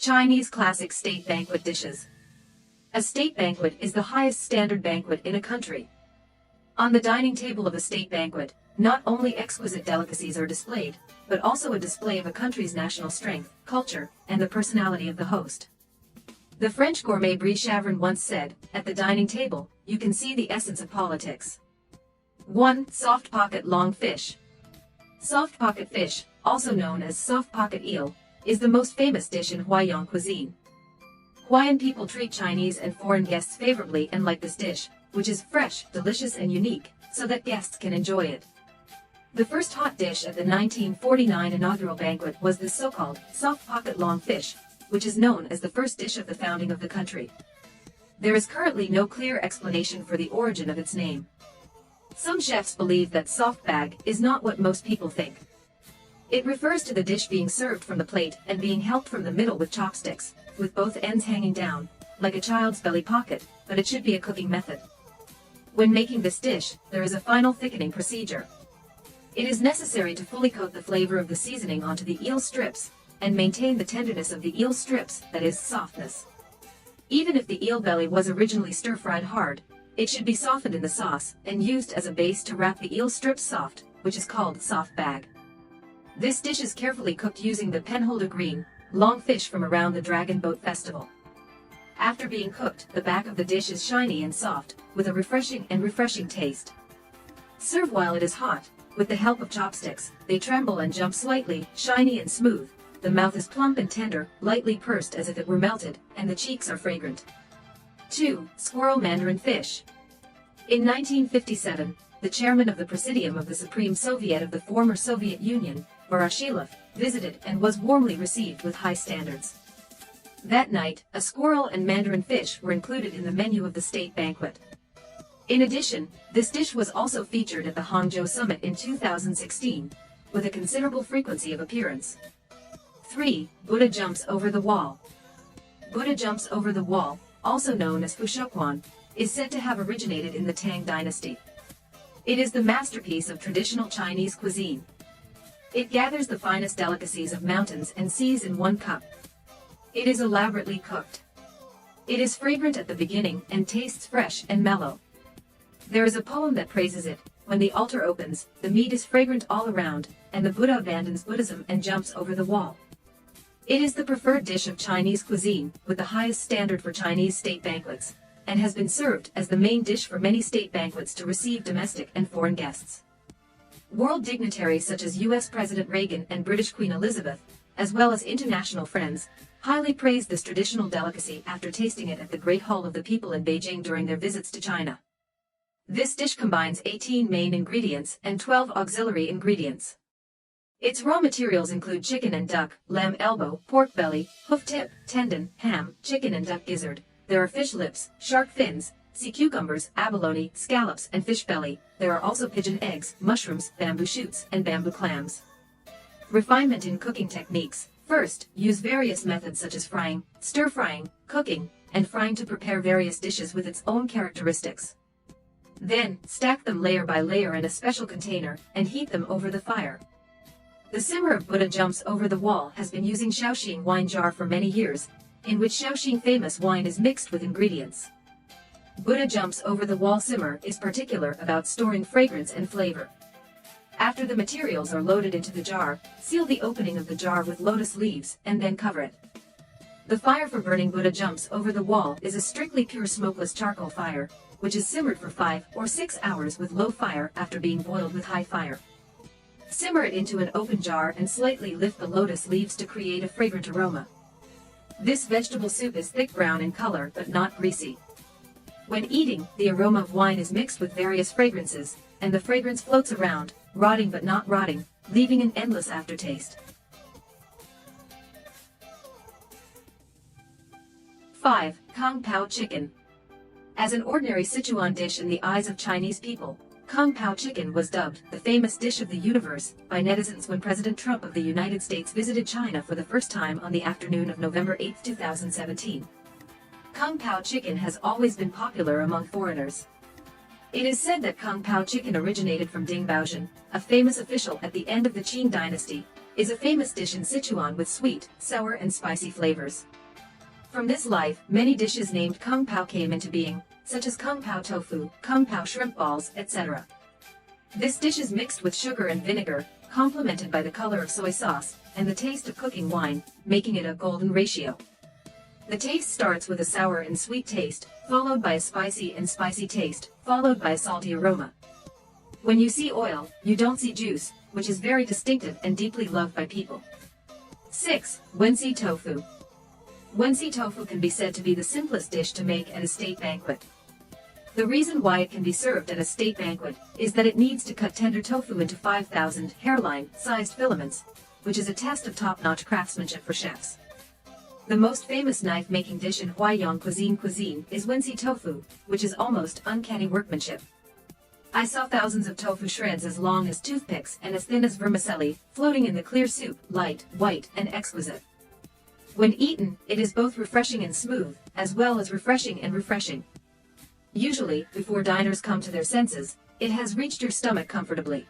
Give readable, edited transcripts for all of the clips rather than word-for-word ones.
Chinese classic state banquet dishes. A state banquet is the highest standard banquet in a country. On the dining table of a state banquet, not only exquisite delicacies are displayed, but also a display of a country's national strength, culture, and the personality of the host. The French gourmet Brie Chavrin once said, "At the dining table, you can see the essence of politics." 1. Soft pocket long fish. Soft pocket fish, also known as soft pocket eel, is the most famous dish in Huaiyang cuisine. Hawaiian people treat Chinese and foreign guests favorably and like this dish, which is fresh, delicious and unique, so that guests can enjoy it. The first hot dish at the 1949 inaugural banquet was this so-called soft pocket long fish, which is known as the first dish of the founding of the country. There is currently no clear explanation for the origin of its name. Some chefs believe that soft bag is not what most people think. It refers to the dish being served from the plate and being helped from the middle with chopsticks, with both ends hanging down, like a child's belly pocket, but it should be a cooking method. When making this dish, there is a final thickening procedure. It is necessary to fully coat the flavor of the seasoning onto the eel strips, and maintain the tenderness of the eel strips, that is, softness. Even if the eel belly was originally stir-fried hard, it should be softened in the sauce, and used as a base to wrap the eel strips soft, which is called soft bag. This dish is carefully cooked using the penholder green, long fish from around the Dragon Boat Festival. After being cooked, the back of the dish is shiny and soft, with a refreshing taste. Serve while it is hot. With the help of chopsticks, they tremble and jump slightly, shiny and smooth. The mouth is plump and tender, lightly pursed as if it were melted, and the cheeks are fragrant. 2. Squirrel mandarin fish. In 1957, the chairman of the Presidium of the Supreme Soviet of the former Soviet Union, Voroshilov, visited and was warmly received with high standards. That night, a squirrel and mandarin fish were included in the menu of the state banquet. In addition, this dish was also featured at the Hangzhou Summit in 2016, with a considerable frequency of appearance. 3. Buddha jumps over the wall. Buddha jumps over the wall, also known as Fushokuan, is said to have originated in the Tang dynasty. It is the masterpiece of traditional Chinese cuisine. It gathers the finest delicacies of mountains and seas in one cup. It is elaborately cooked. It is fragrant at the beginning and tastes fresh and mellow. There is a poem that praises it. When the altar opens, the meat is fragrant all around, and the Buddha abandons Buddhism and jumps over the wall. It is the preferred dish of Chinese cuisine, with the highest standard for Chinese state banquets, and has been served as the main dish for many state banquets to receive domestic and foreign guests. World dignitaries such as U.S. President Reagan and British Queen Elizabeth, as well as international friends, highly praised this traditional delicacy after tasting it at the Great Hall of the People in Beijing during their visits to China. This dish combines 18 main ingredients and 12 auxiliary ingredients. Its raw materials include chicken and duck, lamb elbow, pork belly, hoof tip, tendon, ham, chicken and duck gizzard. There are fish lips, shark fins, sea cucumbers, abalone, scallops, and fish belly. There are also pigeon eggs, mushrooms, bamboo shoots, and bamboo clams. Refinement in cooking techniques. First, use various methods such as frying, stir-frying, cooking, and frying to prepare various dishes with its own characteristics. Then, stack them layer by layer in a special container, and heat them over the fire. The simmer of Buddha jumps over the wall has been using Shaoxing wine jar for many years, in which Shaoxing famous wine is mixed with ingredients. Buddha jumps over the wall simmer is particular about storing fragrance and flavor. After the materials are loaded into the jar, seal the opening of the jar with lotus leaves, and then cover it. The fire for burning Buddha jumps over the wall is a strictly pure smokeless charcoal fire, which is simmered for 5 or 6 hours with low fire after being boiled with high fire. Simmer it into an open jar and slightly lift the lotus leaves to create a fragrant aroma. This vegetable soup is thick brown in color but not greasy. When eating, the aroma of wine is mixed with various fragrances, and the fragrance floats around, rotting but not rotting, leaving an endless aftertaste. 5. Kung Pao chicken. As an ordinary Sichuan dish in the eyes of Chinese people, Kung Pao chicken was dubbed the famous dish of the universe by netizens when President Trump of the United States visited China for the first time on the afternoon of November 8, 2017. Kung Pao chicken has always been popular among foreigners. It is said that Kung Pao chicken originated from Ding Baoxian, a famous official at the end of the Qing dynasty, is a famous dish in Sichuan with sweet, sour and spicy flavors. From this life, many dishes named kung pao came into being, such as kung pao tofu, kung pao shrimp balls, etc. This dish is mixed with sugar and vinegar, complemented by the color of soy sauce, and the taste of cooking wine, making it a golden ratio. The taste starts with a sour and sweet taste, followed by a spicy and spicy taste, followed by a salty aroma. When you see oil, you don't see juice, which is very distinctive and deeply loved by people. 6. Wensi tofu. Wensi tofu can be said to be the simplest dish to make at a state banquet. The reason why it can be served at a state banquet is that it needs to cut tender tofu into 5,000 hairline-sized filaments, which is a test of top-notch craftsmanship for chefs. The most famous knife-making dish in Huaiyang cuisine is wensi tofu, which is almost uncanny workmanship. I saw thousands of tofu shreds as long as toothpicks and as thin as vermicelli, floating in the clear soup, light, white, and exquisite. When eaten, it is both refreshing and smooth, as well as refreshing and refreshing. Usually, before diners come to their senses, it has reached your stomach comfortably.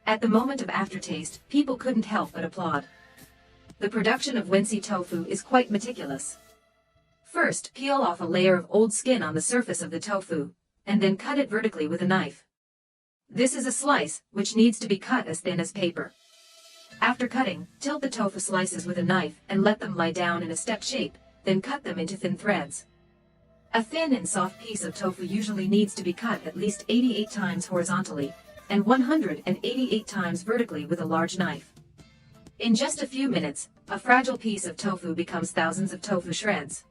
At the moment of aftertaste, people couldn't help but applaud. The production of wensi tofu is quite meticulous. First, peel off a layer of old skin on the surface of the tofu, and then cut it vertically with a knife. This is a slice, which needs to be cut as thin as paper. After cutting, tilt the tofu slices with a knife and let them lie down in a step shape, then cut them into thin threads. A thin and soft piece of tofu usually needs to be cut at least 88 times horizontally, and 188 times vertically with a large knife. In just a few minutes, a fragile piece of tofu becomes thousands of tofu shreds.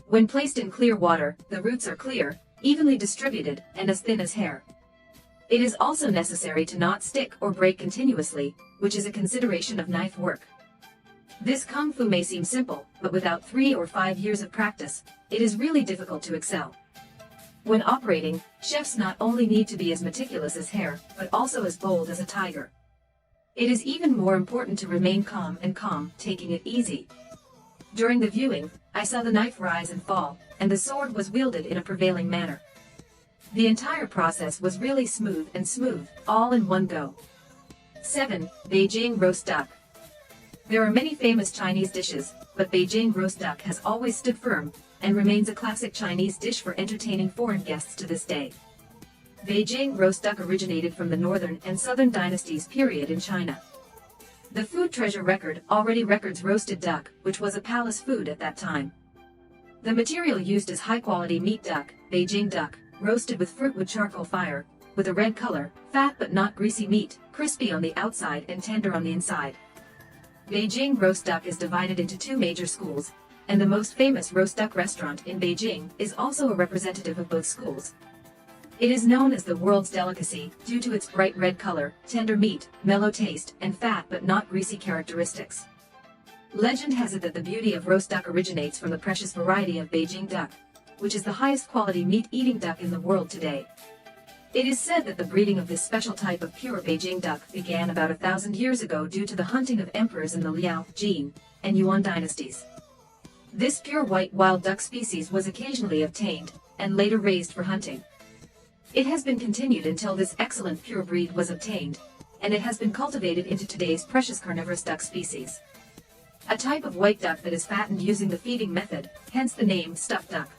When placed in clear water, the roots are clear, evenly distributed, and as thin as hair. It is also necessary to not stick or break continuously, which is a consideration of knife work. This kung fu may seem simple, but without 3 or 5 years of practice, it is really difficult to excel. When operating, chefs not only need to be as meticulous as hair, but also as bold as a tiger. It is even more important to remain calm, taking it easy. During the viewing, I saw the knife rise and fall, and the sword was wielded in a prevailing manner. The entire process was really smooth, all in one go. 7. Beijing roast duck. There are many famous Chinese dishes, but Beijing roast duck has always stood firm, and remains a classic Chinese dish for entertaining foreign guests to this day. Beijing roast duck originated from the northern and southern dynasties period in China. The food treasure record already records roasted duck, which was a palace food at that time. The material used is high-quality meat duck, Beijing duck, roasted with fruitwood charcoal fire, with a red color, fat but not greasy meat, crispy on the outside and tender on the inside. Beijing roast duck is divided into 2 major schools, and the most famous roast duck restaurant in Beijing is also a representative of both schools. It is known as the world's delicacy due to its bright red color, tender meat, mellow taste, and fat but not greasy characteristics. Legend has it that the beauty of roast duck originates from the precious variety of Beijing duck, which is the highest quality meat-eating duck in the world today. It is said that the breeding of this special type of pure Beijing duck began about 1,000 years ago due to the hunting of emperors in the Liao, Jin, and Yuan dynasties. This pure white wild duck species was occasionally obtained, and later raised for hunting. It has been continued until this excellent pure breed was obtained, and it has been cultivated into today's precious carnivorous duck species. A type of white duck that is fattened using the feeding method, hence the name stuffed duck.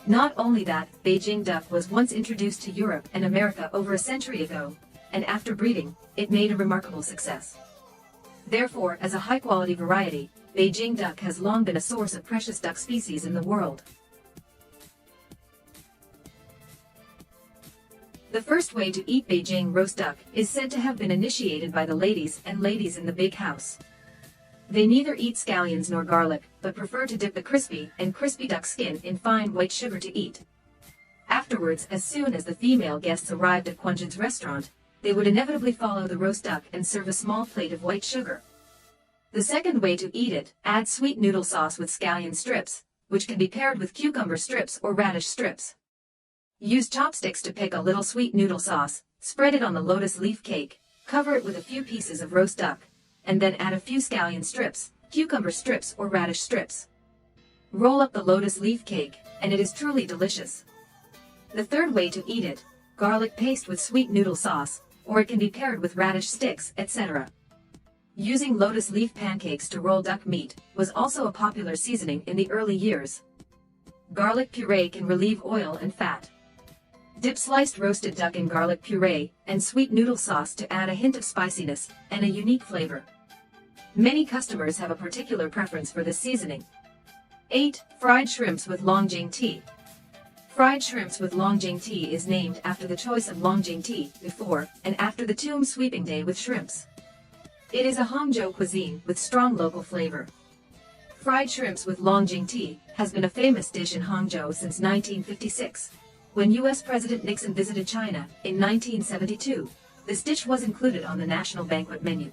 Not only that, Beijing duck was once introduced to Europe and America over a century ago, and after breeding, it made a remarkable success. Therefore, as a high-quality variety, Beijing duck has long been a source of precious duck species in the world. The first way to eat Beijing roast duck is said to have been initiated by the ladies in the big house. They neither eat scallions nor garlic, but prefer to dip the crispy duck skin in fine white sugar to eat. Afterwards, as soon as the female guests arrived at Quanjin's restaurant, they would inevitably follow the roast duck and serve a small plate of white sugar. The second way to eat it, add sweet noodle sauce with scallion strips, which can be paired with cucumber strips or radish strips. Use chopsticks to pick a little sweet noodle sauce, spread it on the lotus leaf cake, cover it with a few pieces of roast duck, and then add a few scallion strips, cucumber strips or radish strips. Roll up the lotus leaf cake, and it is truly delicious. The third way to eat it, garlic paste with sweet noodle sauce, or it can be paired with radish sticks, etc. Using lotus leaf pancakes to roll duck meat was also a popular seasoning in the early years. Garlic puree can relieve oil and fat. Dip sliced roasted duck in garlic puree and sweet noodle sauce to add a hint of spiciness and a unique flavor. Many customers have a particular preference for this seasoning. 8. Fried shrimps with longjing tea. Fried shrimps with longjing tea is named after the choice of longjing tea before and after the tomb sweeping day with shrimps. It is a Hangzhou cuisine with strong local flavor. Fried shrimps with longjing tea has been a famous dish in Hangzhou since 1956. When U.S. President Nixon visited China in 1972, this dish was included on the national banquet menu.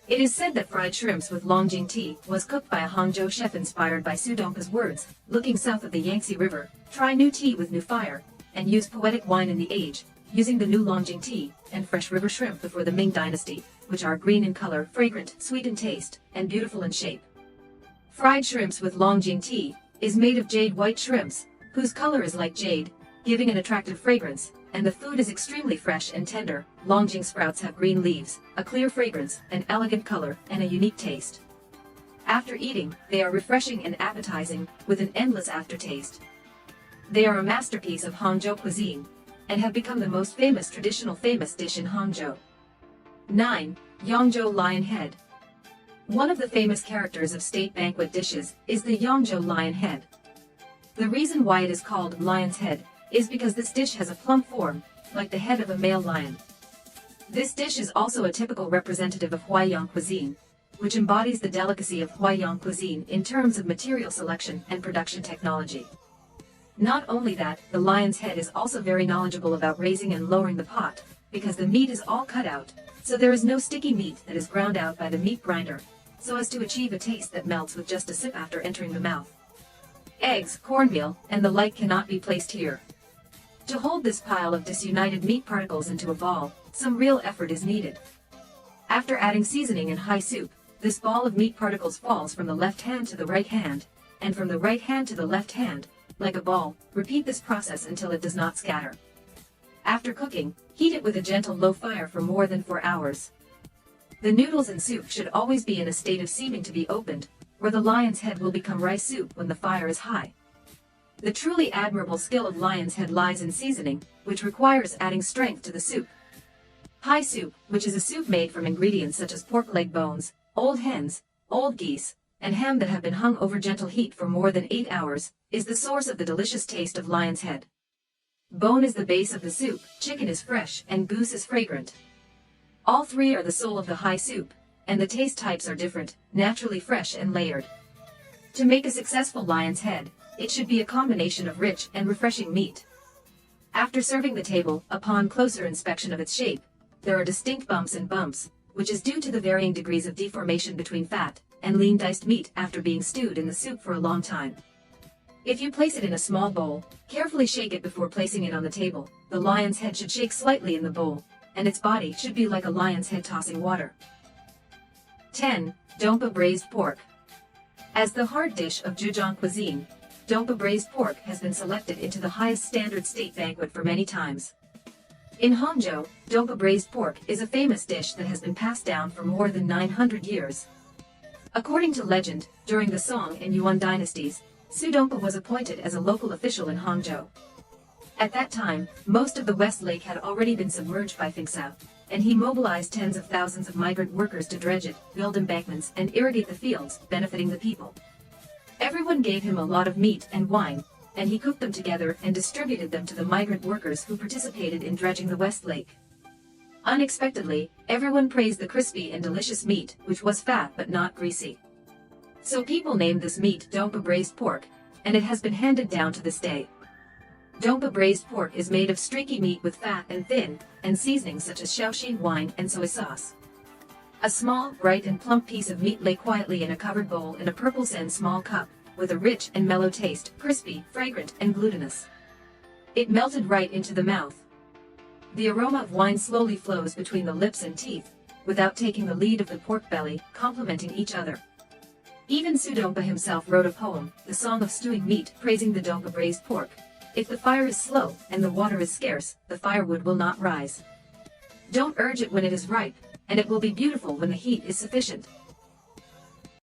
It is said that fried shrimps with longjing tea was cooked by a Hangzhou chef inspired by Su Dongpa's words, looking south of the Yangtze River, try new tea with new fire, and use poetic wine in the age, using the new longjing tea and fresh river shrimp before the Ming Dynasty, which are green in color, fragrant, sweet in taste, and beautiful in shape. Fried shrimps with longjing tea is made of jade white shrimps, whose color is like jade, giving an attractive fragrance, and the food is extremely fresh and tender. Longjing sprouts have green leaves, a clear fragrance, an elegant color, and a unique taste. After eating, they are refreshing and appetizing, with an endless aftertaste. They are a masterpiece of Hangzhou cuisine, and have become the most traditional dish in Hangzhou. 9. Yangzhou lion head. One of the famous characters of state banquet dishes is the Yangzhou lion head. The reason why it is called lion's head is because this dish has a plump form, like the head of a male lion. This dish is also a typical representative of Huaiyang cuisine, which embodies the delicacy of Huaiyang cuisine in terms of material selection and production technology. Not only that, the lion's head is also very knowledgeable about raising and lowering the pot, because the meat is all cut out, so there is no sticky meat that is ground out by the meat grinder, so as to achieve a taste that melts with just a sip after entering the mouth. Eggs, cornmeal, and the like cannot be placed here. To hold this pile of disunited meat particles into a ball, some real effort is needed. After adding seasoning and high soup, this ball of meat particles falls from the left hand to the right hand, and from the right hand to the left hand, like a ball. Repeat this process until it does not scatter. After cooking, heat it with a gentle low fire for more than 4 hours. The noodles and soup should always be in a state of seeming to be opened, or the lion's head will become rice soup when the fire is high. The truly admirable skill of lion's head lies in seasoning, which requires adding strength to the soup. High soup, which is a soup made from ingredients such as pork leg bones, old hens, old geese, and ham that have been hung over gentle heat for more than 8 hours, is the source of the delicious taste of lion's head. Bone is the base of the soup, chicken is fresh, and goose is fragrant. All three are the soul of the high soup, and the taste types are different, naturally fresh and layered. To make a successful lion's head, it should be a combination of rich and refreshing meat. After serving the table, upon closer inspection of its shape, there are distinct bumps and bumps, which is due to the varying degrees of deformation between fat and lean diced meat after being stewed in the soup for a long time. If you place it in a small bowl, carefully shake it before placing it on the table. The lion's head should shake slightly in the bowl, and its body should be like a lion's head tossing water. 10. Dongpa braised pork. As the hard dish of Zhejiang cuisine, Dongpa braised pork has been selected into the highest standard state banquet for many times. In Hangzhou, Dongpa braised pork is a famous dish that has been passed down for more than 900 years. According to legend, during the Song and Yuan dynasties, Su Dongpa was appointed as a local official in Hangzhou. At that time, most of the West Lake had already been submerged by Fingsao, and he mobilized tens of thousands of migrant workers to dredge it, build embankments, and irrigate the fields, benefiting the people. Everyone gave him a lot of meat and wine, and he cooked them together and distributed them to the migrant workers who participated in dredging the West Lake. Unexpectedly, everyone praised the crispy and delicious meat, which was fat but not greasy. So people named this meat Dongpa braised pork, and it has been handed down to this day. Dongpa braised pork is made of streaky meat with fat and thin, and seasonings such as Shaoxing wine and soy sauce. A small, bright and plump piece of meat lay quietly in a covered bowl in a purple sand small cup, with a rich and mellow taste, crispy, fragrant, and glutinous. It melted right into the mouth. The aroma of wine slowly flows between the lips and teeth, without taking the lead of the pork belly, complementing each other. Even Su Dongpa himself wrote a poem, The Song of Stewing Meat, praising the Dongpa braised pork. If the fire is slow, and the water is scarce, the firewood will not rise. Don't urge it when it is ripe, and it will be beautiful when the heat is sufficient.